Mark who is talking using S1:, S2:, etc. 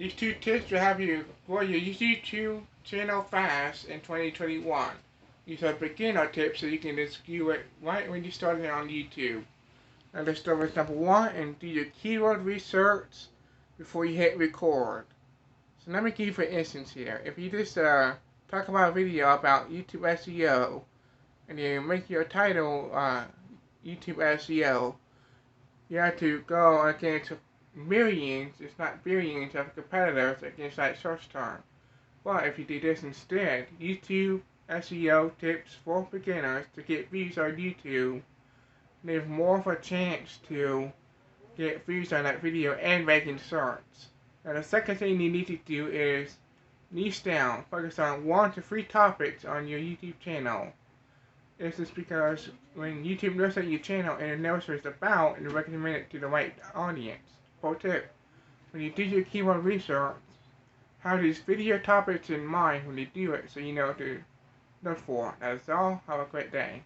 S1: These 2 tips will help you grow your YouTube channel fast in 2021. These are beginner tips so you can just do it right when you start it on YouTube. Now let's start with number 1 and do your keyword research before you hit record. So let me give you for instance here. If you just talk about a video about YouTube SEO and you make your title YouTube SEO, you have to go against millions, it's not billions of competitors against that search term. But if you do this instead, YouTube SEO tips for beginners to get views on YouTube, there's more of a chance to get views on that video and ranking search. Now the second thing you need to do is niche down. Focus on 1 to 3 topics on your YouTube channel. This is because when YouTube looks at your channel and it knows what it's about, it will recommend it to the right audience. Pro tip: when you do your keyword research, have these video topics in mind when you do it so you know what to look for. That is all. Have a great day.